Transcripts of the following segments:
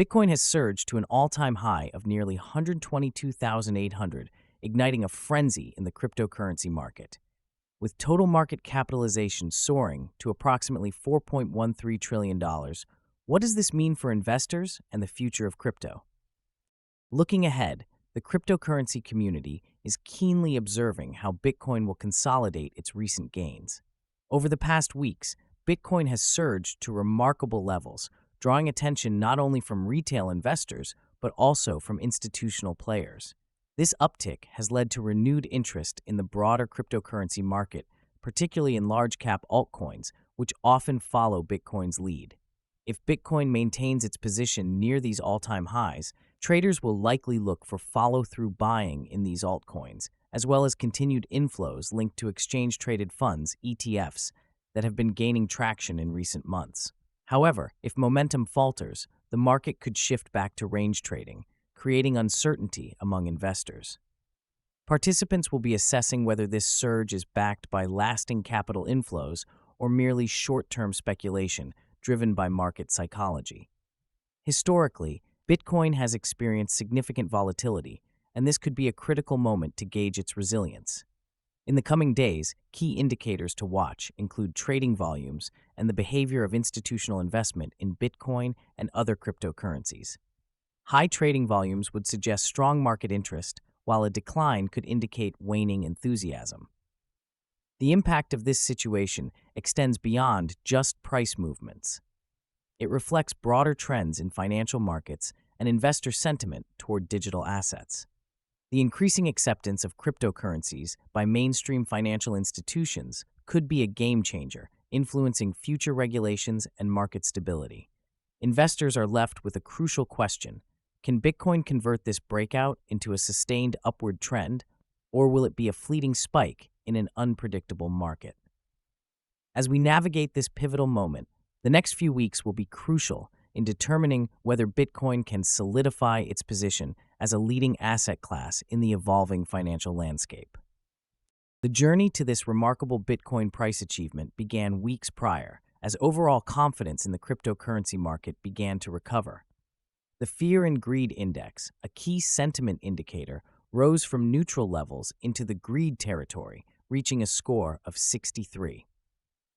Bitcoin has surged to an all-time high of nearly 122,800, igniting a frenzy in the cryptocurrency market. With total market capitalization soaring to approximately $4.13 trillion, what does this mean for investors and the future of crypto? Looking ahead, the cryptocurrency community is keenly observing how Bitcoin will consolidate its recent gains. Over the past weeks, Bitcoin has surged to remarkable levels, drawing attention not only from retail investors, but also from institutional players. This uptick has led to renewed interest in the broader cryptocurrency market, particularly in large-cap altcoins, which often follow Bitcoin's lead. If Bitcoin maintains its position near these all-time highs, traders will likely look for follow-through buying in these altcoins, as well as continued inflows linked to exchange-traded funds, ETFs, that have been gaining traction in recent months. However, if momentum falters, the market could shift back to range trading, creating uncertainty among investors. Participants will be assessing whether this surge is backed by lasting capital inflows or merely short-term speculation driven by market psychology. Historically, Bitcoin has experienced significant volatility, and this could be a critical moment to gauge its resilience. In the coming days, key indicators to watch include trading volumes and the behavior of institutional investment in Bitcoin and other cryptocurrencies. High trading volumes would suggest strong market interest, while a decline could indicate waning enthusiasm. The impact of this situation extends beyond just price movements. It reflects broader trends in financial markets and investor sentiment toward digital assets. The increasing acceptance of cryptocurrencies by mainstream financial institutions could be a game changer, influencing future regulations and market stability. Investors are left with a crucial question: can Bitcoin convert this breakout into a sustained upward trend, or will it be a fleeting spike in an unpredictable market? As we navigate this pivotal moment, the next few weeks will be crucial in determining whether Bitcoin can solidify its position as a leading asset class in the evolving financial landscape. The journey to this remarkable Bitcoin price achievement began weeks prior, as overall confidence in the cryptocurrency market began to recover. The Fear and Greed Index, a key sentiment indicator, rose from neutral levels into the greed territory, reaching a score of 63.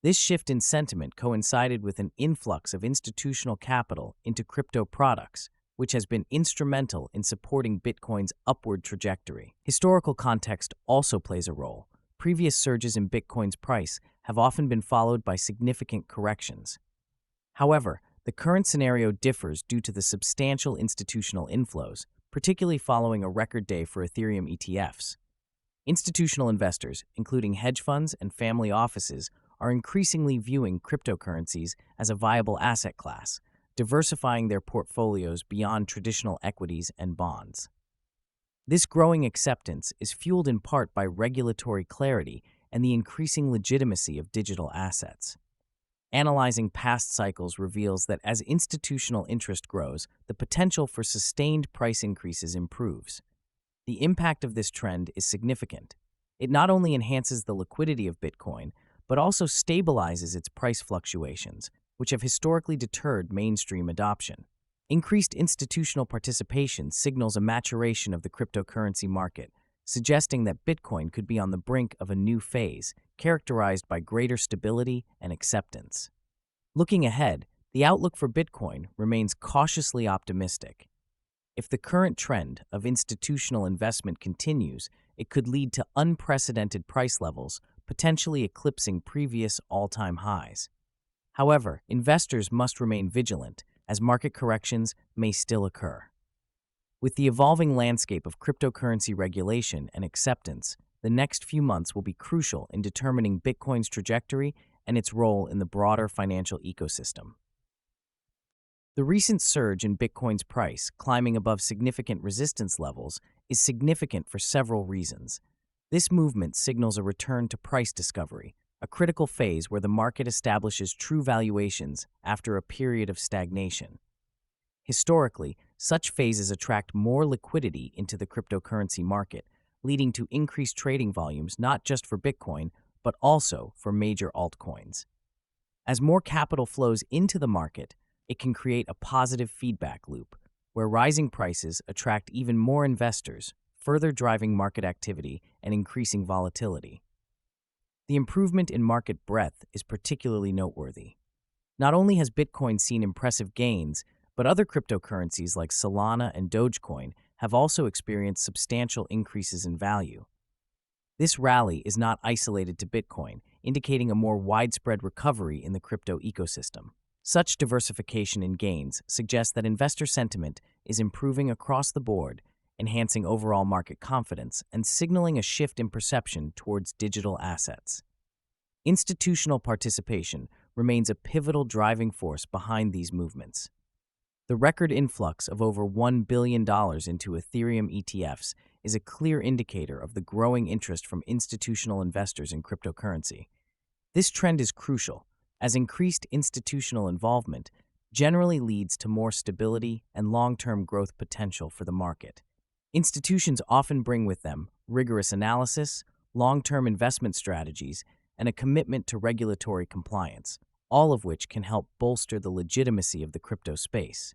This shift in sentiment coincided with an influx of institutional capital into crypto products, which has been instrumental in supporting Bitcoin's upward trajectory. Historical context also plays a role. Previous surges in Bitcoin's price have often been followed by significant corrections. However, the current scenario differs due to the substantial institutional inflows, particularly following a record day for Ethereum ETFs. Institutional investors, including hedge funds and family offices, are increasingly viewing cryptocurrencies as a viable asset class, diversifying their portfolios beyond traditional equities and bonds. This growing acceptance is fueled in part by regulatory clarity and the increasing legitimacy of digital assets. Analyzing past cycles reveals that as institutional interest grows, the potential for sustained price increases improves. The impact of this trend is significant. It not only enhances the liquidity of Bitcoin, but also stabilizes its price fluctuations, which have historically deterred mainstream adoption. Increased institutional participation signals a maturation of the cryptocurrency market, suggesting that Bitcoin could be on the brink of a new phase, characterized by greater stability and acceptance. Looking ahead, the outlook for Bitcoin remains cautiously optimistic. If the current trend of institutional investment continues, it could lead to unprecedented price levels, potentially eclipsing previous all-time highs. However, investors must remain vigilant, as market corrections may still occur. With the evolving landscape of cryptocurrency regulation and acceptance, the next few months will be crucial in determining Bitcoin's trajectory and its role in the broader financial ecosystem. The recent surge in Bitcoin's price, climbing above significant resistance levels, is significant for several reasons. This movement signals a return to price discovery, a critical phase where the market establishes true valuations after a period of stagnation. Historically, such phases attract more liquidity into the cryptocurrency market, leading to increased trading volumes not just for Bitcoin, but also for major altcoins. As more capital flows into the market, It can create a positive feedback loop, where rising prices attract even more investors, further driving market activity and increasing volatility. The improvement in market breadth is particularly noteworthy. Not only has Bitcoin seen impressive gains, but other cryptocurrencies like Solana and Dogecoin have also experienced substantial increases in value. This rally is not isolated to Bitcoin, indicating a more widespread recovery in the crypto ecosystem. Such diversification in gains suggests that investor sentiment is improving across the board, enhancing overall market confidence and signaling a shift in perception towards digital assets. Institutional participation remains a pivotal driving force behind these movements. The record influx of over $1 billion into Ethereum ETFs is a clear indicator of the growing interest from institutional investors in cryptocurrency. This trend is crucial, as increased institutional involvement generally leads to more stability and long-term growth potential for the market. Institutions often bring with them rigorous analysis, long-term investment strategies, and a commitment to regulatory compliance, all of which can help bolster the legitimacy of the crypto space.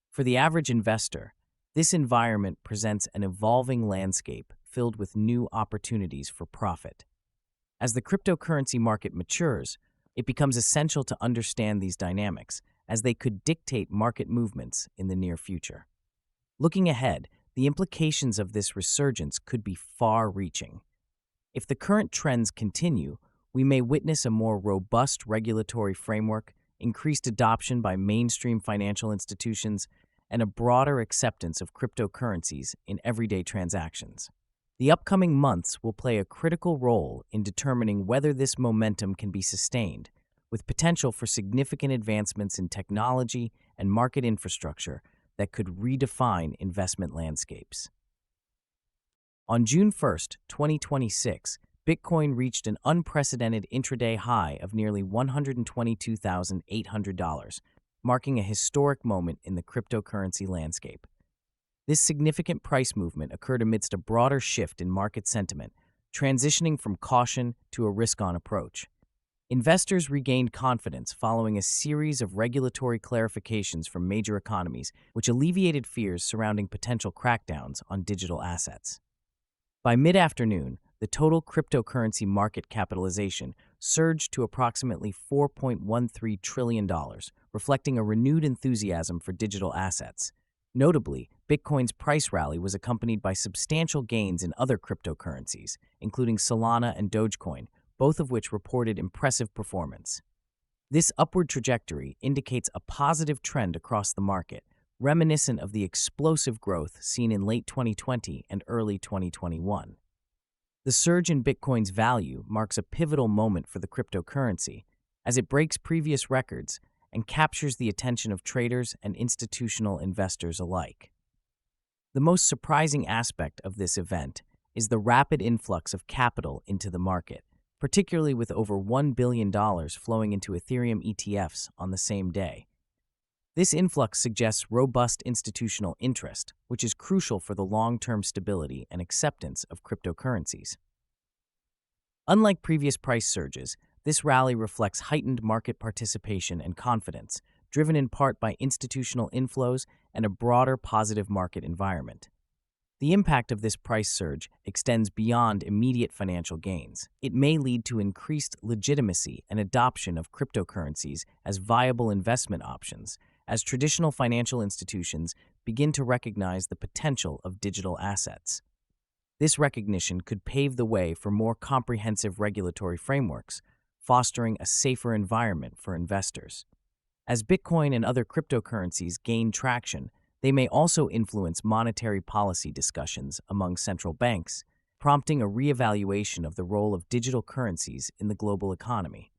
For the average investor, this environment presents an evolving landscape filled with new opportunities for profit. As the cryptocurrency market matures, it becomes essential to understand these dynamics, as they could dictate market movements in the near future. Looking ahead, the implications of this resurgence could be far-reaching. If the current trends continue, we may witness a more robust regulatory framework, increased adoption by mainstream financial institutions, and a broader acceptance of cryptocurrencies in everyday transactions. The upcoming months will play a critical role in determining whether this momentum can be sustained, with potential for significant advancements in technology and market infrastructure that could redefine investment landscapes. On June 1, 2026, Bitcoin reached an unprecedented intraday high of nearly $122,800, marking a historic moment in the cryptocurrency landscape. This significant price movement occurred amidst a broader shift in market sentiment, transitioning from caution to a risk-on approach. Investors regained confidence following a series of regulatory clarifications from major economies, which alleviated fears surrounding potential crackdowns on digital assets. By mid-afternoon, the total cryptocurrency market capitalization surged to approximately $4.13 trillion, reflecting a renewed enthusiasm for digital assets. Notably, Bitcoin's price rally was accompanied by substantial gains in other cryptocurrencies, including Solana and Dogecoin, both of which reported impressive performance. This upward trajectory indicates a positive trend across the market, reminiscent of the explosive growth seen in late 2020 and early 2021. The surge in Bitcoin's value marks a pivotal moment for the cryptocurrency, as it breaks previous records and captures the attention of traders and institutional investors alike. The most surprising aspect of this event is the rapid influx of capital into the market, particularly with over $1 billion flowing into Ethereum ETFs on the same day. This influx suggests robust institutional interest, which is crucial for the long-term stability and acceptance of cryptocurrencies. Unlike previous price surges, this rally reflects heightened market participation and confidence, driven in part by institutional inflows and a broader positive market environment. The impact of this price surge extends beyond immediate financial gains. It may lead to increased legitimacy and adoption of cryptocurrencies as viable investment options, as traditional financial institutions begin to recognize the potential of digital assets. This recognition could pave the way for more comprehensive regulatory frameworks, fostering a safer environment for investors. As Bitcoin and other cryptocurrencies gain traction, they may also influence monetary policy discussions among central banks, prompting a reevaluation of the role of digital currencies in the global economy.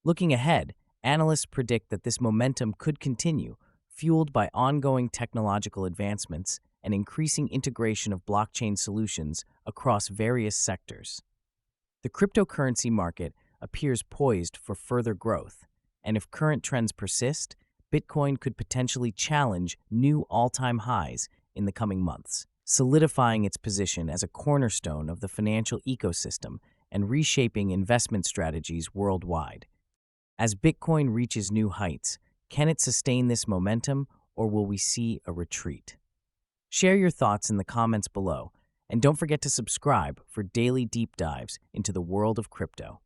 Looking ahead, analysts predict that this momentum could continue, fueled by ongoing technological advancements and increasing integration of blockchain solutions across various sectors. The cryptocurrency market appears poised for further growth, and if current trends persist, Bitcoin could potentially challenge new all-time highs in the coming months, solidifying its position as a cornerstone of the financial ecosystem and reshaping investment strategies worldwide. As Bitcoin reaches new heights, Can it sustain this momentum, or will we see a retreat? Share your thoughts in the comments below, and don't forget to subscribe for daily deep dives into the world of crypto.